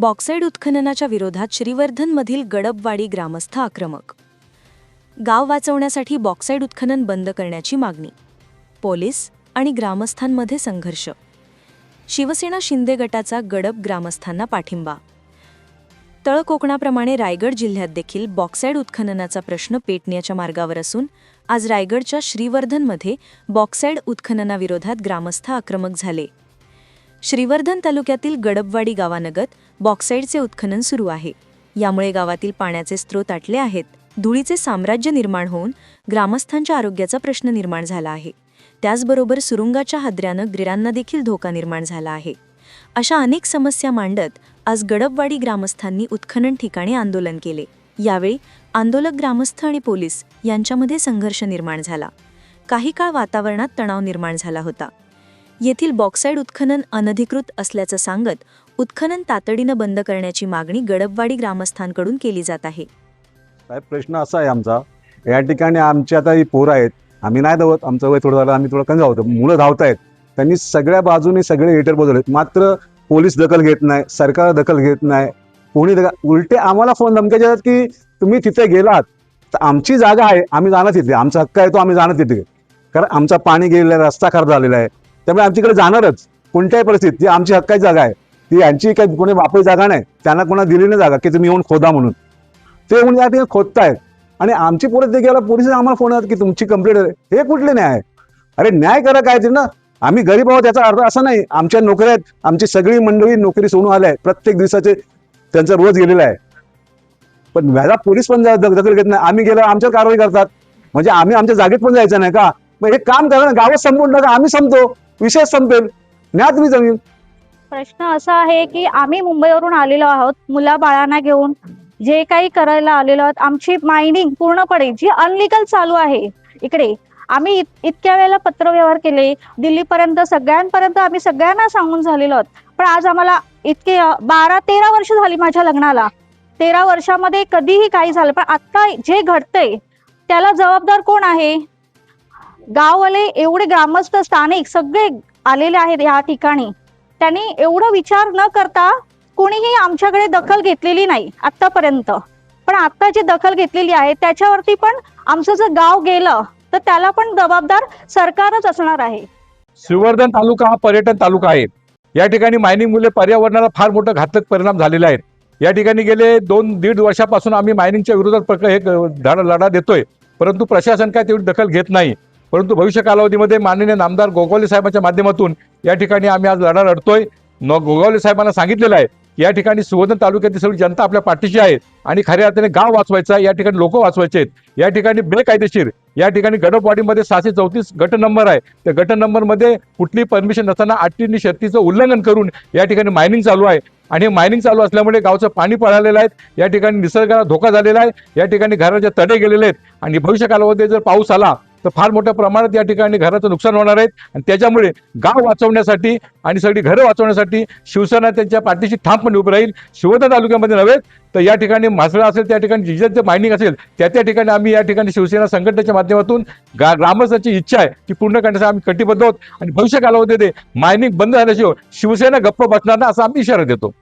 बॉक्साईड उत्खननाच्या विरोधात श्रीवर्धनमधील गडबवाडी ग्रामस्थ आक्रमक. गाव वाचवण्यासाठी बॉक्साईड उत्खनन बंद करण्याची मागणी. पोलीस आणि ग्रामस्थांमध्ये संघर्ष. शिवसेना शिंदे गटाचा गडब ग्रामस्थांना पाठिंबा. तळ कोकणाप्रमाणे रायगड जिल्ह्यात देखील बॉक्साईड उत्खननाचा प्रश्न पेटण्याच्या मार्गावर असून आज रायगडच्या श्रीवर्धनमध्ये बॉक्साईड उत्खननाविरोधात ग्रामस्थ आक्रमक झाले. श्रीवर्धन तालुक्यातील गडबवाडी गावानगत बॉक्साईडचे उत्खनन सुरू आहे. यामुळे गावातील पाण्याचे स्रोत आटले आहेत. धुळीचे साम्राज्य निर्माण होऊन ग्रामस्थांच्या आरोग्याचा प्रश्न निर्माण झाला आहे. त्याचबरोबर सुरुंगाच्या हादऱ्यानं गिरांना देखील धोका निर्माण झाला आहे. अशा अनेक समस्या मांडत आज गडबवाडी ग्रामस्थांनी उत्खनन ठिकाणी आंदोलन केले. यावेळी आंदोलक ग्रामस्थ आणि पोलीस यांच्यामध्ये संघर्ष निर्माण झाला. काही काळ वातावरणात तणाव निर्माण झाला होता. येथील बॉक्साईड उत्खनन अनधिकृत असल्याचं सांगत उत्खनन तातडीनं बंद करण्याची मागणी गडबवाडी ग्रामस्थांकडून केली जात आहे. साहेब, प्रश्न असा आहे आमचा, या ठिकाणी आमची आता ही पोरं आहेत, आम्ही नाही धावत, आमचं वय थोडं झालं, आम्ही थोडं कमी धावतो, मुलं धावत आहेत. त्यांनी सगळ्या बाजूनी सगळे हेटर बदललेत, मात्र पोलीस दखल घेत नाही, सरकार दखल घेत नाही, कोणी उलटे आम्हाला फोन धमक्या देतात की तुम्ही तिथे गेलात तर आमची जागा आहे, आम्ही जाणं तिथे, आमचा हक्क आहे तो आम्ही जाणं तिथे, कारण आमचा पाणी गेलेला आहे, रस्ता खराब झालेला आहे, त्यामुळे आमच्याकडे जाणारच कोणत्याही परिस्थितीत. ती आमची हक्काची जागा आहे, ती यांची काही कोणी वापरी जागा नाही, त्यांना कोणा दिली नाही जागा की तुम्ही येऊन खोदा म्हणून. ते म्हणून या ठिकाणी खोदतायत आणि आमची पोरं ते गेला, पोलिस आम्हाला फोन येतात की तुमची कंप्लेंट आहे. हे कुठले न्याय? अरे न्याय करा काय ते ना. आम्ही गरीब आहोत याचा अर्थ असा नाही. आमच्या नोकऱ्या आहेत, आमची सगळी मंडळी नोकरी सोडून आल्या, प्रत्येक दिवसाचे त्यांचा रोज गेलेला आहे, पण व्याजा पोलीस पण दखल घेत नाही. आम्ही गेलो आमच्यावर कारवाई करतात, म्हणजे आम्ही आमच्या जागेत पण जायचं नाही का? मग हे काम करा ना, गावात संपवून टाका, आम्ही संपतो, विषय संपेल, न्या तुम्ही जमीन. प्रश्न असा आहे की आम्ही मुंबईवरून आलेलो आहोत, मुलाबाळांना घेऊन जे काही करायला आलेलो आहोत. आमची मायनिंग पूर्णपणे जी अनलिगल चालू आहे इकडे. आम्ही इतक्या वेळेला पत्रव्यवहार केले दिल्लीपर्यंत, सगळ्यांपर्यंत आम्ही सगळ्यांना सांगून झालेलो आहोत. पण आज आम्हाला इतके 12-13 वर्ष झाली माझ्या लग्नाला, 13 वर्षामध्ये कधीही काही झालं, पण आता जे घडतंय त्याला जबाबदार कोण आहे? गाववाले एवढे ग्रामस्थ स्थानिक सगळे आलेले आहेत या ठिकाणी. त्यांनी एवढं विचार न करता कोणीही आमच्याकडे दखल घेतलेली नाही आतापर्यंत. पण आता जी दखल घेतलेली आहे त्याच्यावरती पण आमचं जर गाव गेलं तर त्याला पण जबाबदार सरकारच असणार आहे. श्रीवर्धन तालुका हा पर्यटन तालुका आहे. या ठिकाणी मायनिंगमुळे पर्यावरणाला फार मोठा घातक परिणाम झालेला आहे. या ठिकाणी गेले 2-1.5 वर्षापासून आम्ही मायनिंगच्या विरोधात लढा देतोय, परंतु प्रशासन काय तेवढी दखल घेत नाही. परंतु भविष्य कालावधीमध्ये माननीय नामदार गोगावले साहेबांच्या माध्यमातून या ठिकाणी आम्ही आज लढा लढतोय. गोगावले साहेबांना सांगितलेलं आहे की या ठिकाणी श्रीवर्धन तालुक्यातील सगळी जनता आपल्या पाठीशी आहे आणि खऱ्या अर्थाने गाव वाचवायचं आहे, या ठिकाणी लोक वाचवायचे आहेत. या ठिकाणी बेकायदेशीर या ठिकाणी गडबवाडीमध्ये 634 गट नंबर आहे. त्या गट नंबरमध्ये कुठली परमिशन नसताना अटी शर्तीचं उल्लंघन करून या ठिकाणी मायनिंग चालू आहे आणि हे मायनिंग चालू असल्यामुळे गावचं पाणी पळालेलं आहे. या ठिकाणी निसर्गाला धोका झालेला आहे. या ठिकाणी घराचे तडे गेलेले आहेत आणि भविष्य कालावधीत जर पाऊस आला तर फार मोठ्या प्रमाणात या ठिकाणी घराचं नुकसान होणार आहे. आणि त्याच्यामुळे गाव वाचवण्यासाठी आणि सगळी घरं वाचवण्यासाठी शिवसेना त्यांच्या पाठीशी ठामपणे उभी राहील. श्रीवर्धन तालुक्यामध्ये नव्हे तर या ठिकाणी म्हसळा असेल, त्या ठिकाणी जिल्ह्याचं मायनिंग असेल, त्या ठिकाणी आम्ही या ठिकाणी शिवसेना संघटनेच्या माध्यमातून ग्रामस्थांची इच्छा आहे की पूर्ण करण्यासाठी आम्ही कटिबद्ध आहोत आणि भविष्य कालावधीमध्ये मायनिंग बंद झाल्याशिवाय शिवसेना गप्प बसणार नाही असा आम्ही इशारा देतो.